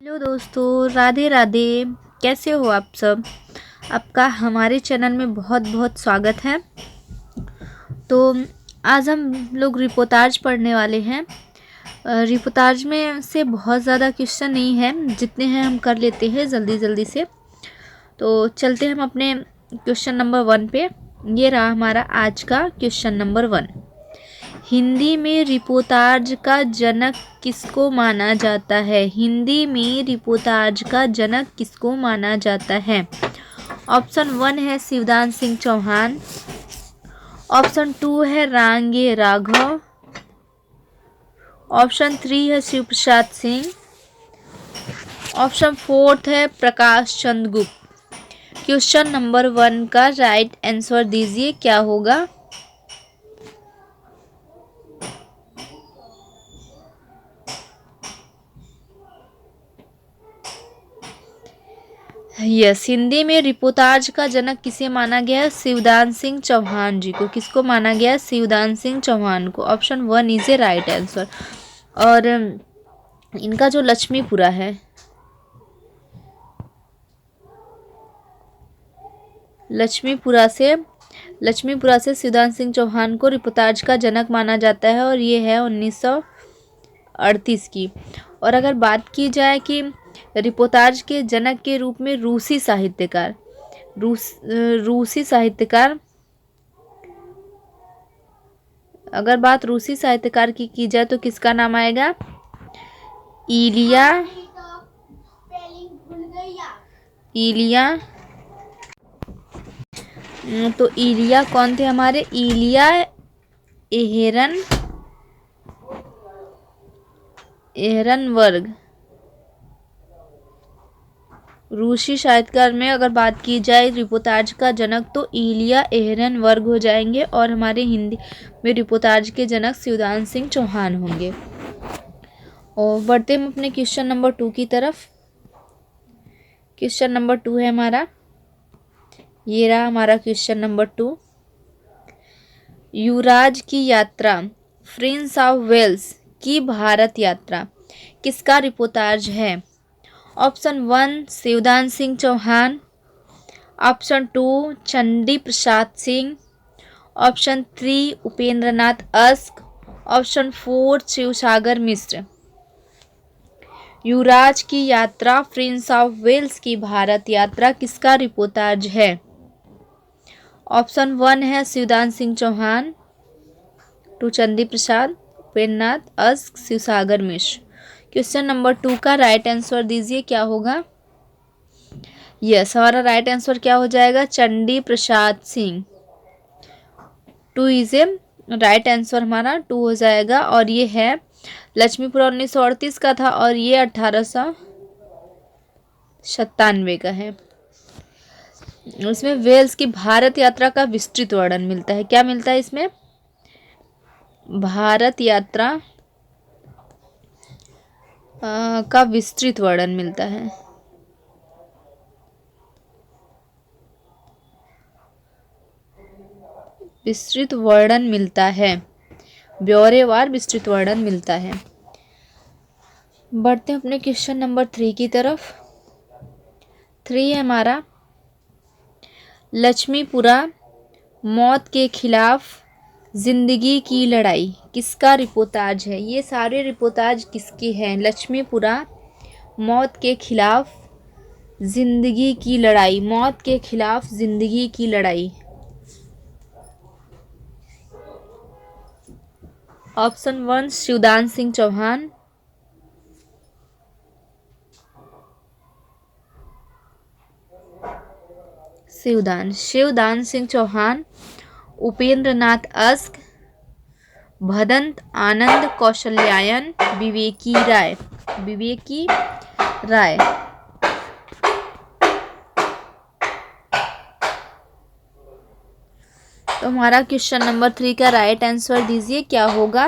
Hello दोस्तों, राधे राधे। कैसे हो आप सब? आपका हमारे चैनल में बहुत बहुत स्वागत है। तो आज हम लोग रिपोर्टाज पढ़ने वाले हैं। रिपोर्टाज में से बहुत ज़्यादा क्वेश्चन नहीं है, जितने हैं हम कर लेते हैं जल्दी जल्दी से। तो चलते हम अपने क्वेश्चन नंबर 1 पे। ये रहा हमारा आज का क्वेश्चन नंबर 1। हिंदी में रिपोर्टाज का जनक किसको माना जाता है? हिंदी में रिपोर्टाज का जनक किसको माना जाता है? ऑप्शन 1 है शिवदान सिंह चौहान। ऑप्शन 2 है रांगे राघव। ऑप्शन 3 है शिव प्रसाद सिंह। ऑप्शन 4 है प्रकाश चंद्र गुप्त। क्वेश्चन नंबर 1 का राइट आंसर दीजिए, क्या होगा? यस, हिंदी में रिपोर्टाज का जनक किसे माना गया है? शिवदान सिंह चौहान जी को। किसको माना गया है? शिवदान सिंह चौहान को। Option 1 is a right answer. और इनका जो लक्ष्मीपुरा है, लक्ष्मीपुरा से शिवदान सिंह चौहान को रिपोर्टाज का जनक माना जाता है, और ये है 1938 की। और अगर बात की जाए कि रिपोर्टाज के जनक के रूप में रूसी साहित्यकार अगर बात रूसी साहित्यकार की जाए तो किसका नाम आएगा? इलिया इलिया तो इलिया कौन थे हमारे? इलिया एहरनवर्ग। रूसी साहित्यकार में अगर बात की जाए रिपोर्टाज का जनक तो इलिया एहरनवर्ग हो जाएंगे, और हमारे हिंदी में रिपोर्टाज के जनक शिवदान सिंह चौहान होंगे। और बढ़ते हम अपने क्वेश्चन नंबर 2 की तरफ। क्वेश्चन नंबर 2 है हमारा, ये रहा हमारा क्वेश्चन नंबर 2। युवराज की यात्रा, प्रिंस ऑफ वेल्स की भारत यात्रा किसका रिपोर्टाज है? Option 1 Shivdan Singh Chauhan. Option 2 Chandi Prasad Singh. Option 3 Upendra Nath ask. Option 4 Shivsagar मिश्र। युवराज की यात्रा, प्रिंस ऑफ वेल्स की भारत यात्रा किसका रिपोर्टाज है? ऑप्शन 1 है शिवदान सिंह चौहान, 2 चंडी प्रसाद, उपेंद्र नाथ अस्क, शिवसागर मिश्र। क्वेश्चन नंबर 2 का राइट आंसर दीजिए, क्या होगा? यस, हमारा राइट आंसर क्या हो जाएगा? Chandi Prasad Singh. 2 is a right answer, हमारा 2 हो जाएगा। और ये है लक्ष्मीपुरा 1938 का था, और ये 1897 का है। इसमें वेल्स की भारत यात्रा का विस्तृत वर्णन मिलता है। क्या मिलता है इसमें? भारत यात्रा का विस्तृत वर्णन मिलता है। विस्तृत वर्णन मिलता है, ब्यौरेवार विस्तृत वर्णन मिलता है। बढ़ते हैं अपने क्वेश्चन नंबर 3 की तरफ। 3 है हमारा, लक्ष्मीपुरा मौत के खिलाफ जिंदगी की लड़ाई किसका रिपोर्टाज है? ये सारे रिपोर्टाज किसके हैं? लक्ष्मीपुरा मौत के खिलाफ जिंदगी की लड़ाई, मौत के खिलाफ जिंदगी की लड़ाई। ऑप्शन 1 शिवदान सिंह चौहान। शिवदान सिंह चौहान, उपेंद्र नाथ अस्क, भदंत आनंद कौशल्यायन, विवेकी राय। तो हमारा क्वेश्चन नंबर 3 का राइट आंसर दीजिए, क्या होगा?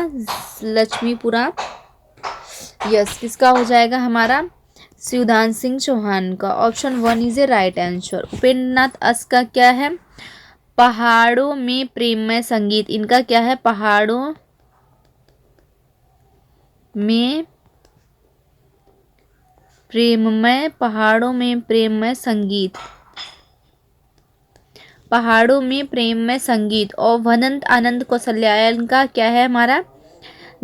लक्ष्मीपुरा। यस, किसका हो जाएगा हमारा? शिवदान सिंह चौहान का। Option 1 is a right answer. Upendra Nath ask का क्या है? पहाड़ों में प्रेममय संगीत। इनका क्या है? पहाड़ों में प्रेममय, पहाड़ों में प्रेममय संगीत, पहाड़ों में प्रेममय संगीत। और वनंत आनंद कौशल्यायन का क्या है हमारा,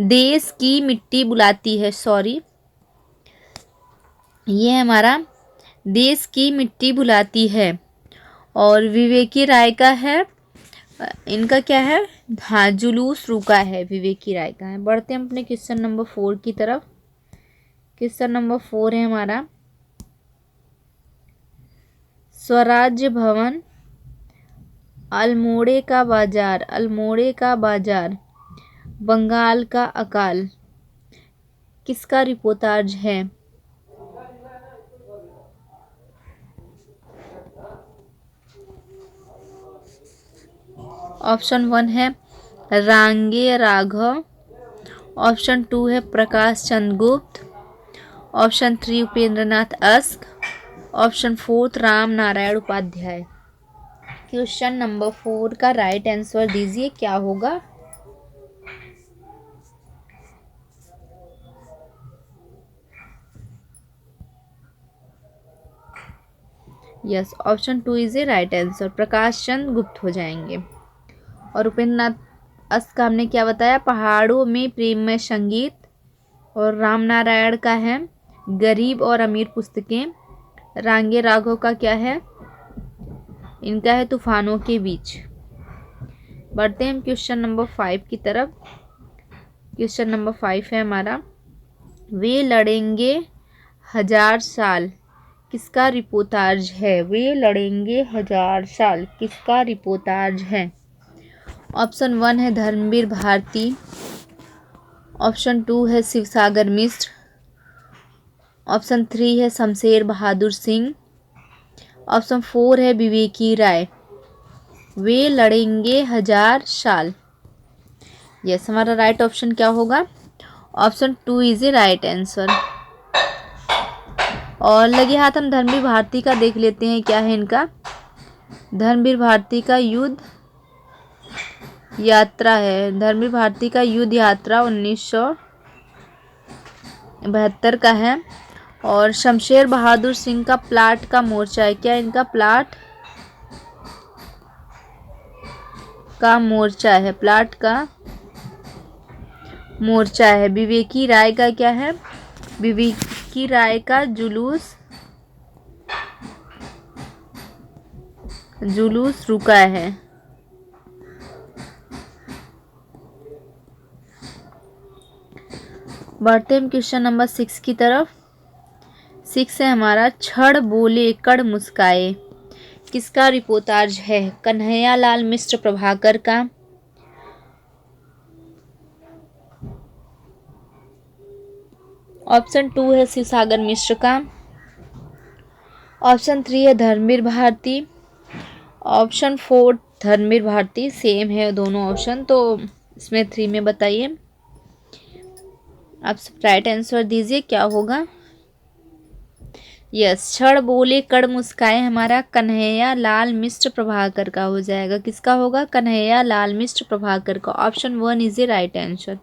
देश की मिट्टी बुलाती है, सॉरी ये है हमारा देश की मिट्टी बुलाती है। और विवेकी राय का है, इनका क्या है, हाँ जुलूस रुका है, विवेकी राय का है। बढ़ते हैं अपने क्वेश्चन नंबर 4 की तरफ। क्वेश्चन नंबर 4 है हमारा, स्वराज्य भवन, अल्मोड़े का बाजार, अल्मोड़े का बाजार, बंगाल का अकाल, किसका रिपोर्टाज है। ऑप्शन 1 है रांगे राघव, ऑप्शन 2 है Prakash Chandra Gupt, option 3 Upendranath Ashk, option 4 Ram Narayan Upadhyay. Question number 4 का राइट आंसर दीजिए, क्या होगा। Yes, option 2 is a right answer, Prakash Chandra Gupt हो जाएंगे। और उपेंद्रनाथ अस्क का हमने क्या बताया, पहाड़ों में प्रेममय संगीत। और राम नारायण का है गरीब और अमीर पुस्तकें। रांगे राघव का क्या है, इनका है तूफानों के बीच। बढ़ते हैं हम क्वेश्चन नंबर 5 की तरफ। क्वेश्चन नंबर 5 है हमारा, वे लड़ेंगे 1000 साल, किसका रिपोर्टाज है। वे लड़ेंगे 1000 साल, किसका रिपोर्टाज है। ऑप्शन 1 है धर्मवीर भारती, ऑप्शन 2 है शिवसागर मिश्र, ऑप्शन 3 है शमशेर बहादुर सिंह, ऑप्शन 4 है विवेकी राय। वे लड़ेंगे 1000 साल। यस, हमारा राइट ऑप्शन क्या होगा, option 2 is a right answer. और लगे हाथ हम धर्मवीर भारती का देख लेते हैं, क्या है इनका। धर्मवीर भारती का युद्ध यात्रा है, धर्मवीर भारती का युद्ध यात्रा 1972 का है। और शमशेर बहादुर सिंह का प्लाट का मोर्चा है, क्या इनका प्लाट का मोर्चा है, प्लाट का मोर्चा है। विवेकी राय का क्या है, विवेकी राय का जुलूस रुका है। बढ़ते हैं क्वेश्चन नंबर 6 की तरफ। 6 है हमारा, छड़ बोले कड़ मुस्काए, किसका रिपोर्टाज है। कन्हैया लाल मिश्र प्रभाकर का, ऑप्शन 2 है शिवसागर मिश्र का, ऑप्शन 3 है धर्मवीर भारती, ऑप्शन 4 धर्मवीर भारती। सेम है दोनों ऑप्शन, तो इसमें 3 में बताइए। आप सब राइट आंसर दीजिए, क्या होगा। यस, छड़ बोले कड़ मुस्काए हमारा कन्हैया लाल मिश्र प्रभाकर का हो जाएगा। किसका होगा, कन्हैया लाल मिश्र प्रभाकर का। Option 1 is a right answer.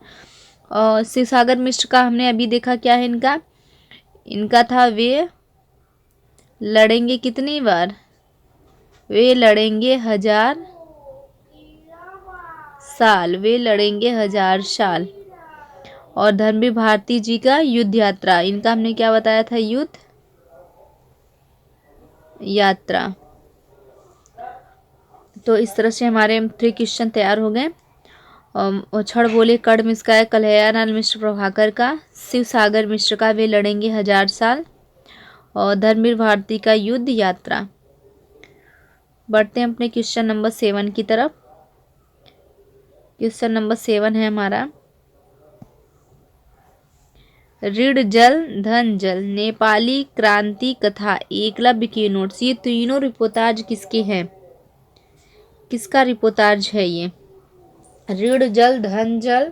और शिवसागर मिश्र का हमने अभी देखा, क्या है इनका था वे लड़ेंगे कितनी बार, वे लड़ेंगे 1000 साल, वे लड़ेंगे 1000 साल। और धर्मवीर भारती जी का युद्ध यात्रा, इनका हमने क्या बताया था, युद्ध यात्रा। तो इस तरह से हमारे 3 क्वेश्चन तैयार हो गए। छड़ बोले कड़ मुस्काए कन्हैया लाल मिश्र प्रभाकर का, शिवसागर मिश्र का वे लड़ेंगे 1000 साल, और धर्मवीर भारती का युद्ध यात्रा। बढ़ते हैं अपने क्वेश्चन नंबर 7 की तरफ। क्वेश्चन नंबर 7 है हमारा, ऋण जल धन जल, नेपाली क्रांति कथा, एकलव्य के नोट्स, ये तीनों रिपोर्टाज किसके हैं, किसका रिपोर्टाज है ये। ऋण जल धन जल,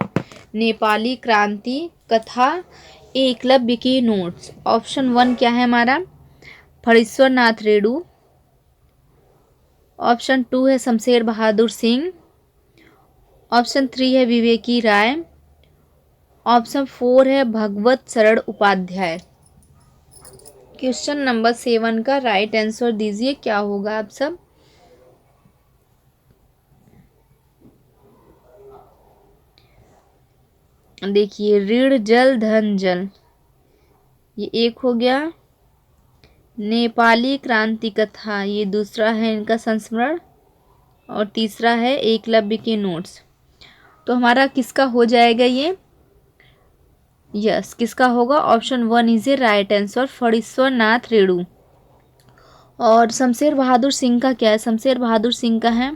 नेपाली क्रांति कथा, एकलव्य के नोट्स। ऑप्शन 1 क्या है हमारा, फणीश्वर नाथ रेणु, ऑप्शन 2 है शमशेर बहादुर सिंह, ऑप्शन 3 है विवेकी राय, ऑप्शन 4 है भगवत शरण उपाध्याय। क्वेश्चन नंबर 7 का राइट आंसर दीजिए, क्या होगा आप सब। देखिए, ऋण जल धन जल, ये एक हो गया। नेपाली क्रांति कथा, ये दूसरा है इनका संस्मरण। और तीसरा है एकलव्य के नोट्स। तो हमारा किसका हो जाएगा ये, यस किसका होगा, option 1 is a right answer, Phanishwar Nath Renu. और शमशेर बहादुर सिंह का क्या है, शमशेर बहादुर सिंह का है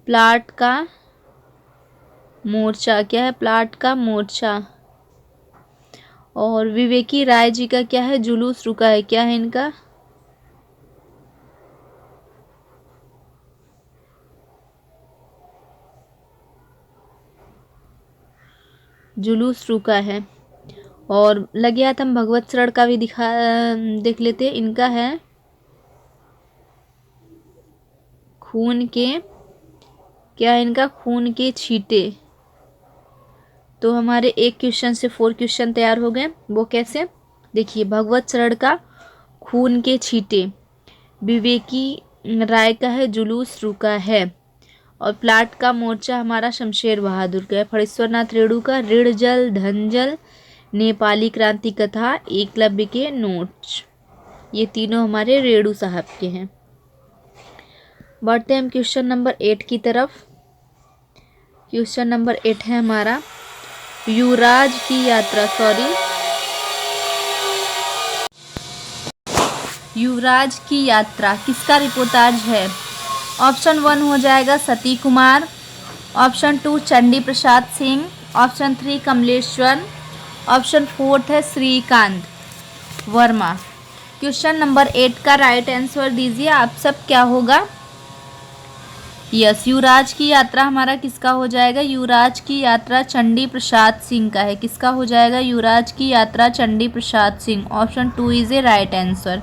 प्लाट का मोर्चा, क्या है, प्लाट का मोर्चा। और विवेकी राय जी का क्या है, जुलूस रुका है, क्या है इनका, जुलूस रुका है। और लगे हाथ हम भगवत शरण का भी देख लेते हैं, इनका है खून के, क्या है इनका, खून के छींटे। तो हमारे एक क्वेश्चन से 4 क्वेश्चन तैयार हो गए। वो कैसे, देखिए, भगवत शरण का खून के छींटे, विवेकी राय का है जुलूस रुका है, और प्लाट का मोर्चा हमारा शमशेर बहादुर का है, फणीश्वर नाथ रेणु का ऋण जल धन जल, नेपाली क्रांति कथा, एकलव्य के नोट्स, ये तीनों हमारे रेणु साहब के हैं। बढ़ते हैं हम क्वेश्चन नंबर 8 की तरफ। क्वेश्चन नंबर 8 है हमारा युवराज की यात्रा, युवराज की यात्रा किसका रिपोर्टाज है। ऑप्शन 1 हो जाएगा सती Kumar, option 2 Chandi Prasad Singh, option 3 Kamleshwar, option 4 है श्रीकांत वर्मा। क्वेश्चन नंबर 8 का राइट आंसर दीजिए आप सब, क्या होगा, यस युवराज की यात्रा हमारा किसका हो जाएगा, युवराज की यात्रा चंडी प्रसाद सिंह का है, किसका हो जाएगा, युवराज की यात्रा Chandi Prasad Singh, option 2 is a right answer.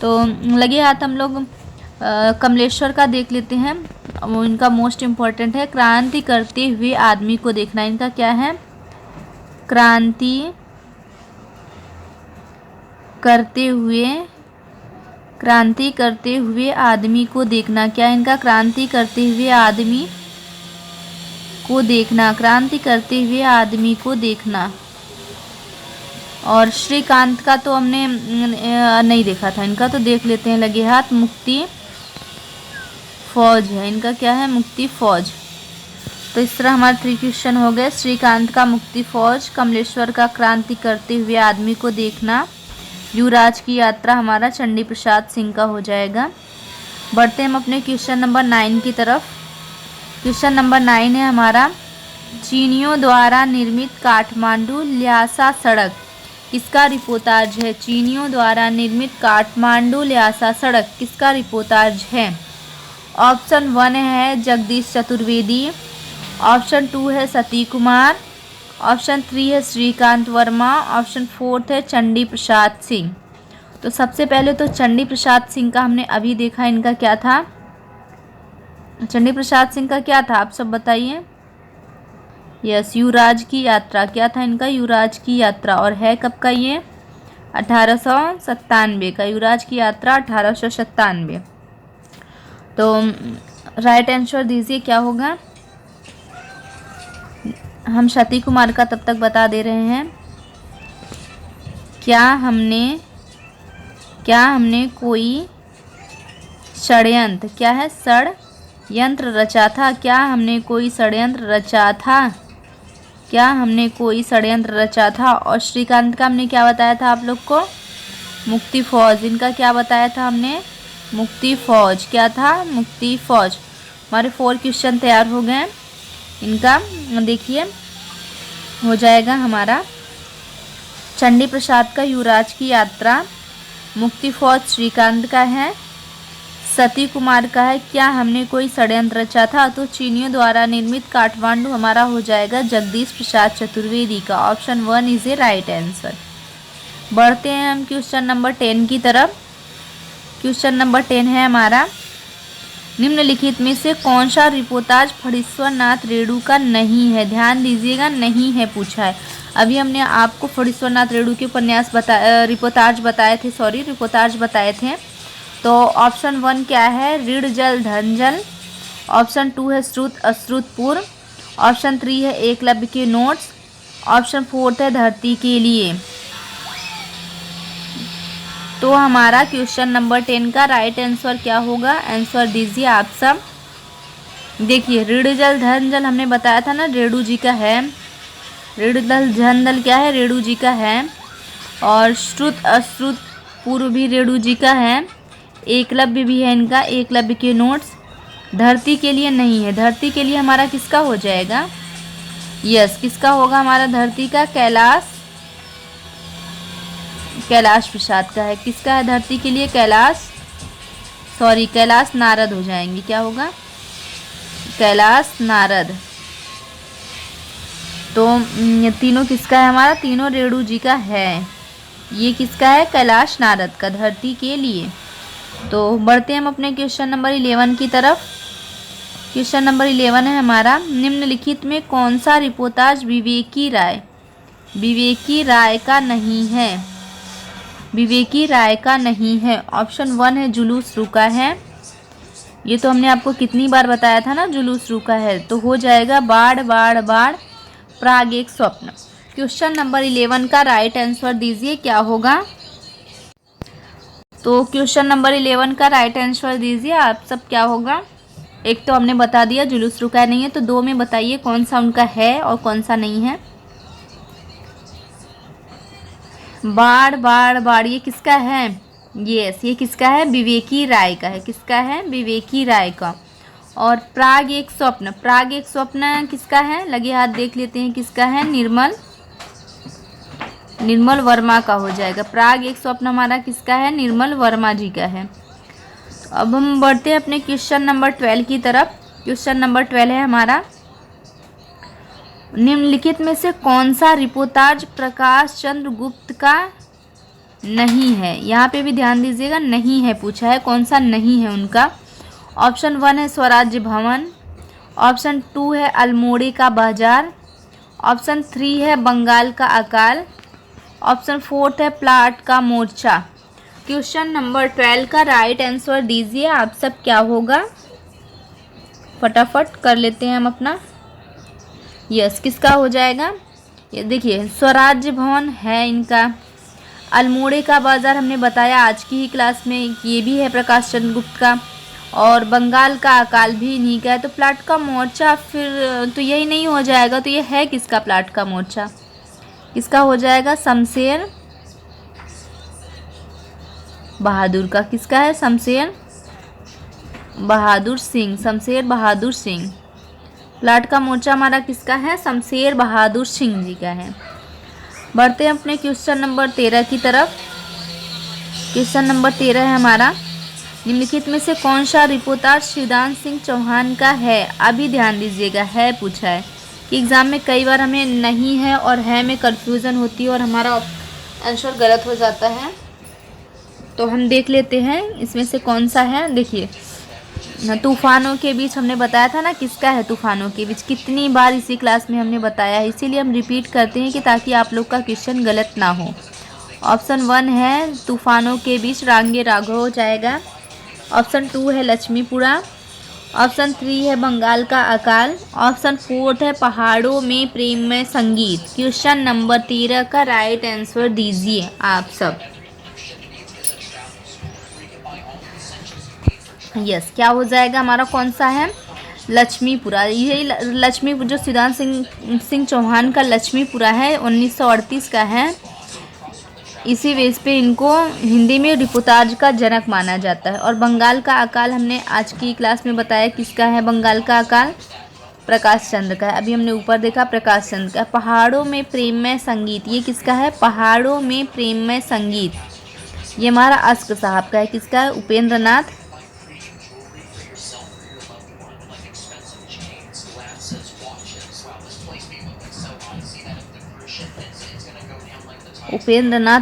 तो लगे हाथ हम लोग कमलेश्वर का देख लेते हैं, वो इनका मोस्ट इम्पॉर्टेंट है, क्रांति करते हुए आदमी को देखना, इनका क्या है, क्रांति करते हुए आदमी को देखना, क्या इनका, क्रांति करते हुए आदमी को देखना, क्रांति करते हुए आदमी को देखना। और श्रीकांत का तो हमने नहीं देखा था, इनका तो देख लेते हैं, लगे हाथ मुक्ति फौज है, इनका क्या है, मुक्ति फौज। तो इस तरह हमारे 3 क्वेश्चन हो गए, श्रीकांत का मुक्ति फौज, कमलेश्वर का क्रांति करते हुए आदमी को देखना, युवराज की यात्रा हमारा चंडी प्रसाद सिंह का हो जाएगा। बढ़ते हैं हम अपने क्वेश्चन नंबर 9 की तरफ। क्वेश्चन नंबर 9 है हमारा चीनियों द्वारा निर्मित काठमांडू ल्हासा सड़क किसका रिपोर्टाज है, चीनियों द्वारा निर्मित काठमांडू ल्हासा सड़क किसका रिपोर्टाज है। ऑप्शन 1 है जगदीश चतुर्वेदी, ऑप्शन 2 है सती कुमार, ऑप्शन 3 है श्रीकांत वर्मा, ऑप्शन 4 है चंडी प्रसाद सिंह। तो सबसे पहले तो चंडी प्रसाद सिंह का हमने अभी देखा, इनका क्या था, चंडी प्रसाद सिंह का क्या था आप सब बताइए, यस युवराज की यात्रा, क्या था इनका, युवराज की यात्रा। और है कब का ये, 1897 का, युवराज की यात्रा 1897। तो राइट आंसर दीजिए, क्या होगा। हम सती कुमार का तब तक बता दे रहे हैं, क्या हमने कोई षड्यंत्र, क्या है, षड्यंत्र रचा था, क्या हमने कोई षड्यंत्र रचा था, क्या हमने कोई षड्यंत्र रचा था। और श्रीकांत का हमने क्या बताया था आप लोग को, मुक्ति फौज, इनका क्या बताया था हमने, मुक्ति फौज, क्या था, मुक्ति फौज। हमारे 4 क्वेश्चन तैयार हो गए, इनका देखिए हो जाएगा हमारा चंडी प्रसाद का युवराज की यात्रा, मुक्ति फौज श्रीकांत का है, सती कुमार का है क्या हमने कोई षड्यंत्र रचा था, तो चीनियों द्वारा निर्मित काठमांडू हमारा हो जाएगा जगदीश प्रसाद चतुर्वेदी का, option 1 is a right answer. बढ़ते हैं हम क्वेश्चन नंबर 10 की तरफ। क्वेश्चन नंबर 10 है हमारा निम्नलिखित में से कौन सा रिपोर्टाज फणीश्वर नाथ रेणु का नहीं है? ध्यान दीजिएगा, नहीं है पूछा है। अभी हमने आपको फणीश्वर नाथ रेणु के उपन्यास रिपोर्टाज बताए थे। तो ऑप्शन 1 क्या है? ऋण जल धन जल। ऑप्शन 2 है श्रुत अश्रुतपुर। ऑप्शन 3 है एकलव्य के नोट्स। ऑप्शन 4 है धरती के लिए। तो हमारा क्वेश्चन नंबर 10 का राइट आंसर क्या होगा? आंसर दीजिए आप सब। देखिए, ऋण जल धन जल हमने बताया था ना, रेणु जी का है। ऋण जल धन जल क्या है? रेणु जी का है। और श्रुत अश्रुत पूर्व भी रेणु जी का है। एकलव्य भी है इनका, एकलव्य के नोट्स। धरती के लिए नहीं है। धरती के लिए हमारा किसका हो जाएगा? यस, किसका होगा हमारा धरती का? कैलाश प्रसाद का है। किसका है धरती के लिए? कैलाश नारद हो जाएंगे। क्या होगा? कैलाश नारद। तो तीनों किसका है हमारा? तीनों रेणु जी का है। ये किसका है? कैलाश नारद का, धरती के लिए। तो बढ़ते हैं हम अपने क्वेश्चन नंबर 11 की तरफ। क्वेश्चन नंबर 11 है हमारा, निम्नलिखित में कौन सा रिपोर्टाज विवेकी राय का नहीं है? विवेकी राय का नहीं है। ऑप्शन 1 है जुलूस रुका है। ये तो हमने आपको कितनी बार बताया था ना, जुलूस रुका है। तो हो जाएगा बाढ़ बाढ़ बाढ़, प्राग एक स्वप्न। क्वेश्चन नंबर 11 का राइट आंसर दीजिए, क्या होगा? तो क्वेश्चन नंबर 11 का राइट आंसर दीजिए आप सब, क्या होगा? एक तो हमने बता दिया जुलूस रुका नहीं है, तो 2 में बताइए कौन सा उनका है और कौन सा नहीं है। बाढ़ बाढ़ बाढ़ ये किसका है? यस, ये किसका है? विवेकी राय का है। किसका है? विवेकी राय का। और प्राग एक स्वप्न किसका है? लगे हाथ देख लेते हैं किसका है? निर्मल वर्मा का हो जाएगा। प्राग एक स्वप्न हमारा किसका है? निर्मल वर्मा जी का है। अब हम बढ़ते हैं अपने क्वेश्चन नंबर 12 की तरफ। क्वेश्चन नंबर 12 है हमारा, निम्नलिखित में से कौन सा रिपोर्टाज प्रकाश चंद्र गुप्त का नहीं है? यहाँ पे भी ध्यान दीजिएगा, नहीं है पूछा है। कौन सा नहीं है उनका? ऑप्शन 1 है स्वराज्य भवन। ऑप्शन 2 है अल्मोड़े का बाजार। ऑप्शन 3 है बंगाल का अकाल। ऑप्शन 4 है प्लाट का मोर्चा। क्वेश्चन नंबर 12 का राइट आंसर दीजिए आप सब, क्या होगा? फटाफट कर लेते हैं हम अपना। यस, किसका हो जाएगा? ये देखिए, स्वराज्य भवन है इनका। अल्मोड़े का बाजार हमने बताया आज की ही क्लास में, ये भी है प्रकाश चंद्र गुप्त का। और बंगाल का अकाल भी इन्हीं का है। तो प्लाट का मोर्चा फिर तो यही नहीं हो जाएगा। तो ये है किसका? प्लाट का मोर्चा किसका हो जाएगा? शमशेर बहादुर का। किसका है? शमशेर बहादुर सिंह। प्लाट का मोर्चा हमारा किसका है? शमशेर बहादुर सिंह जी का है। बढ़ते हैं अपने क्वेश्चन नंबर 13 की तरफ। क्वेश्चन नंबर 13 है हमारा, निम्नलिखित में से कौन सा रिपोर्टाज शिवदान सिंह चौहान का है? अभी ध्यान दीजिएगा, है पूछा है कि एग्ज़ाम में कई बार हमें नहीं है और है में कन्फ्यूज़न होती है और हमारा आंसर गलत हो जाता है। तो हम देख लेते हैं इसमें से कौन सा है। देखिए, तूफानों के बीच हमने बताया था ना, किसका है तूफानों के बीच? कितनी बार इसी क्लास में हमने बताया है, इसीलिए हम रिपीट करते हैं कि ताकि आप लोग का क्वेश्चन गलत ना हो। ऑप्शन 1 है तूफानों के बीच रांगे राघव हो जाएगा। ऑप्शन 2 है लक्ष्मीपुरा। ऑप्शन 3 है बंगाल का अकाल। ऑप्शन 4 है पहाड़ों में प्रेम में संगीत। क्वेश्चन नंबर 13 का राइट आंसर दीजिए आप सब। यस, क्या हो जाएगा हमारा? कौन सा है? लक्ष्मीपुरा। यही लक्ष्मीपुर जो शिवदान सिंह चौहान का लक्ष्मीपुरा है, 1938 का है। इसी बेस पे इनको हिंदी में रिपोर्टाज का जनक माना जाता है। और बंगाल का अकाल हमने आज की क्लास में बताया किसका है? बंगाल का अकाल प्रकाश चंद्र का है। अभी हमने ऊपर देखा प्रकाश चंद्र का। पहाड़ों में प्रेममय संगीत, ये किसका है? पहाड़ों में प्रेममय संगीत, ये हमारा अस्क साहब का है। किसका है? उपेंद्र नाथ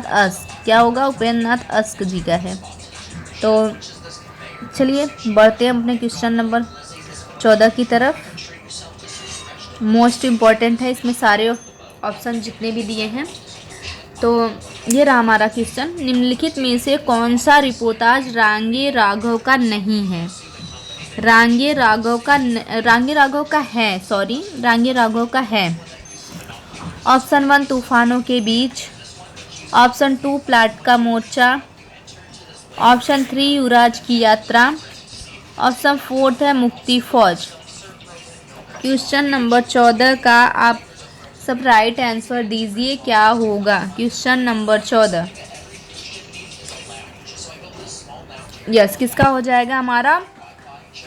अस्क। क्या होगा? उपेंद्र नाथ अस्क जी का है। तो चलिए बढ़ते हैं अपने क्वेश्चन नंबर 14 की तरफ। मोस्ट इम्पॉर्टेंट है, इसमें सारे ऑप्शन जितने भी दिए हैं। तो ये रहा हमारा क्वेश्चन। निम्नलिखित में से कौन सा रिपोर्टाज रांगे राघव का नहीं है? रांगे राघव का है। ऑप्शन 1 तूफानों के बीच, ऑप्शन 2 प्लाट का मोर्चा, ऑप्शन 3 युवराज की यात्रा, ऑप्शन 4 है मुक्ति फौज। क्वेश्चन नंबर 14 का आप सब राइट आंसर दीजिए, क्या होगा? क्वेश्चन नंबर 14 यस किसका हो जाएगा हमारा?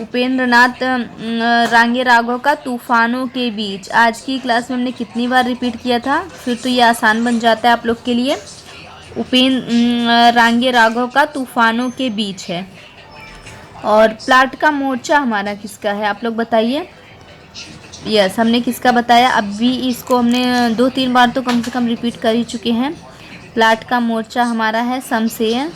उपेंद्र नाथ रांगे राघव का तूफानों के बीच। आज की क्लास में हमने कितनी बार रिपीट किया था, फिर तो ये आसान बन जाता है आप लोग के लिए। रांगे राघव का तूफानों के बीच है। और प्लाट का मोर्चा हमारा किसका है, आप लोग बताइए। यस हमने किसका बताया, अब भी इसको हमने 2-3 बार तो कम से कम रिपीट कर ही चुके हैं। प्लाट का मोर्चा हमारा है शमशेर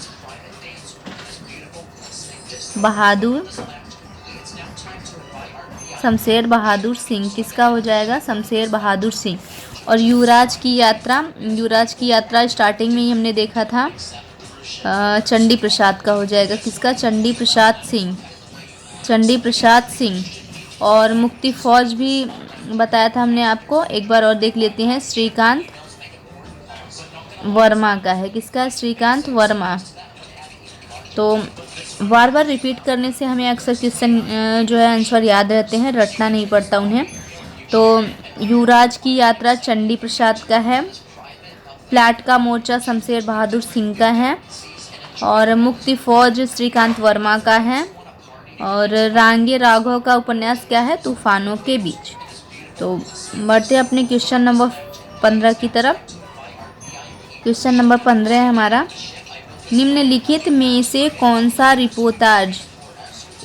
बहादुर सिंह। किसका हो जाएगा? शमशेर बहादुर सिंह। और युवराज की यात्रा स्टार्टिंग में ही हमने देखा था, चंडी प्रसाद का हो जाएगा। किसका? चंडी प्रसाद सिंह। और मुक्ति फौज भी बताया था हमने आपको, एक बार और देख लेते हैं। श्रीकांत वर्मा का है। किसका? श्रीकांत वर्मा। तो बार बार रिपीट करने से हमें अक्सर क्वेश्चन जो है आंसर याद रहते हैं, रटना नहीं पड़ता उन्हें। तो युवराज की यात्रा चंडी प्रसाद का है, प्लाट का मोर्चा शमशेर बहादुर सिंह का है, और मुक्ति फौज श्रीकांत वर्मा का है, और रांगे राघव का उपन्यास क्या है? तूफानों के बीच। तो बढ़ते हैं अपने क्वेश्चन नंबर 15 की तरफ। क्वेश्चन नंबर 15 है हमारा, निम्नलिखित में से कौन सा रिपोर्टाज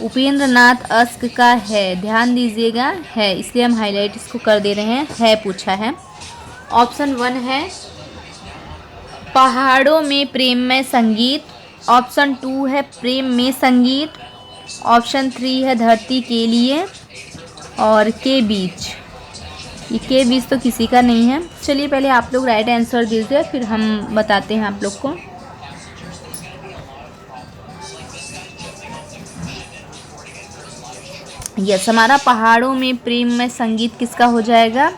उपेंद्र नाथ अस्क का है? ध्यान दीजिएगा, है इसलिए हम हाईलाइट इसको कर दे रहे हैं, है पूछा है। ऑप्शन 1 है पहाड़ों में प्रेममय संगीत, ऑप्शन 2 है प्रेम में संगीत, ऑप्शन 3 है धरती के लिए, और के बीच। ये के बीच तो किसी का नहीं है। चलिए पहले आप लोग राइट आंसर दीजिए, फिर हम बताते हैं आप लोग को। यस हमारा पहाड़ों में प्रेम में संगीत किसका हो जाएगा?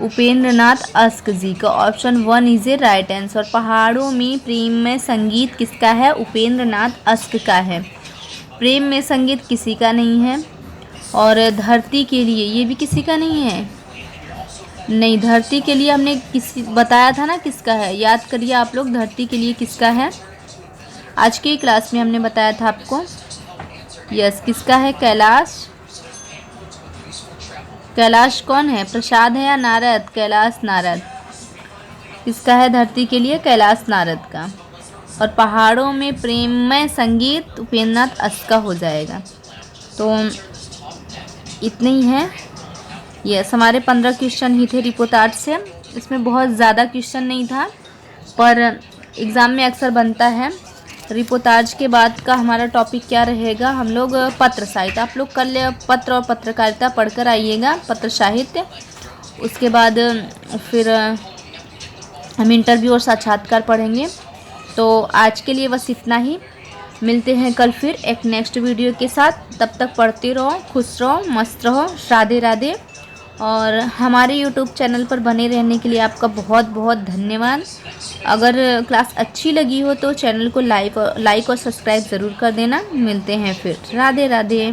उपेंद्र नाथ अस्क जी का। Option 1 is a right answer. पहाड़ों में प्रेम में संगीत किसका है? उपेंद्र नाथ अस्क का है। प्रेम में संगीत किसी का नहीं है। और धरती के लिए, ये भी किसी का नहीं है। नहीं, धरती के लिए हमने किसी बताया था ना किसका है, याद करिए आप लोग, धरती के लिए किसका है? आज की क्लास में हमने बताया था आपको। यस किसका है? कैलाश कौन है? प्रसाद है या नारद? कैलाश नारद। किसका है धरती के लिए? कैलाश नारद का। और पहाड़ों में प्रेममय संगीत उपेंद्र नाथ अस्क का हो जाएगा। तो इतने ही है। यस हमारे 15 क्वेश्चन ही थे रिपोर्टाज से। इसमें बहुत ज़्यादा क्वेश्चन नहीं था, पर एग्ज़ाम में अक्सर बनता है। रिपोर्टाज के बाद का हमारा टॉपिक क्या रहेगा? हम लोग पत्र साहित्य, आप लोग कल पत्र और पत्रकारिता पढ़कर आइएगा, पत्र साहित्य। उसके बाद फिर हम इंटरव्यू और साक्षात्कार पढ़ेंगे। तो आज के लिए बस इतना ही। मिलते हैं कल फिर एक नेक्स्ट वीडियो के साथ। तब तक पढ़ते रहो, खुश रहो, मस्त रहो। राधे राधे। और हमारे YouTube चैनल पर बने रहने के लिए आपका बहुत बहुत धन्यवाद। अगर क्लास अच्छी लगी हो तो चैनल को लाइक और सब्सक्राइब ज़रूर कर देना। मिलते हैं फिर। राधे राधे।